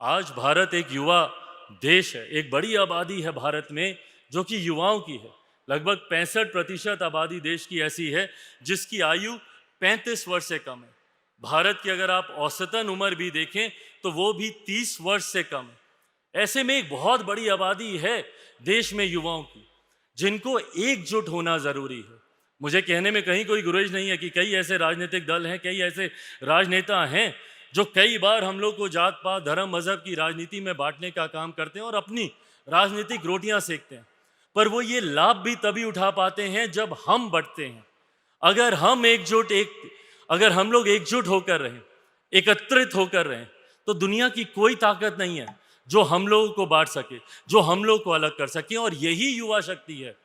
आज भारत एक युवा देश है, एक बड़ी आबादी है भारत में जो कि युवाओं की है। लगभग 65% आबादी देश की ऐसी है जिसकी आयु 35 वर्ष से कम है। भारत की अगर आप औसतन उम्र भी देखें तो वो भी 30 वर्ष से कम है। ऐसे में एक बहुत बड़ी आबादी है देश में युवाओं की, जिनको एकजुट होना जरूरी है। मुझे कहने में कहीं कोई गुरेज नहीं है कि कई ऐसे राजनीतिक दल हैं, कई ऐसे राजनेता हैं जो कई बार हम लोग को जात पात धर्म मजहब की राजनीति में बांटने का काम करते हैं और अपनी राजनीतिक रोटियां सेकते हैं। पर वो ये लाभ भी तभी उठा पाते हैं जब हम बंटते हैं। अगर हम लोग एकजुट होकर रहें, एकत्रित होकर रहें, तो दुनिया की कोई ताकत नहीं है जो हम लोगों को बांट सके, जो हम लोग को अलग कर सके। और यही युवा शक्ति है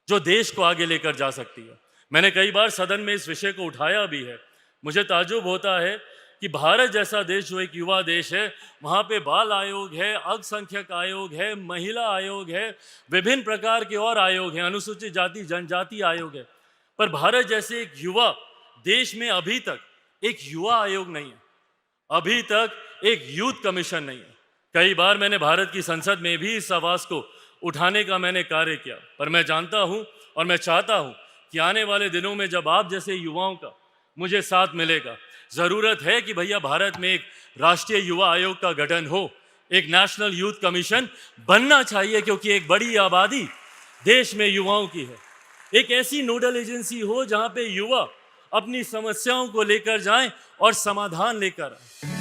जो देश को आगे लेकर जा सकती है। मैंने कई बार सदन में इस विषय को उठाया भी है। मुझे ताज्जुब होता है कि भारत जैसा देश जो एक युवा देश है, वहाँ पे बाल आयोग है, अल्पसंख्यक आयोग है, महिला आयोग है, विभिन्न प्रकार के और आयोग हैं, अनुसूचित जाति जनजाति आयोग है। पर भारत जैसे एक युवा देश में अभी तक एक युवा आयोग नहीं है, अभी तक एक यूथ कमीशन नहीं है। कई बार मैंने भारत की संसद में भी इस आवाज को उठाने का मैंने कार्य किया, पर मैं जानता हूं और मैं चाहता हूं कि आने वाले दिनों में जब आप जैसे युवाओं का मुझे साथ मिलेगा, जरूरत है कि भैया भारत में एक राष्ट्रीय युवा आयोग का गठन हो, एक नेशनल यूथ कमीशन बनना चाहिए, क्योंकि एक बड़ी आबादी देश में युवाओं की है। एक ऐसी नोडल एजेंसी हो जहां पे युवा अपनी समस्याओं को लेकर जाएं और समाधान लेकर आए।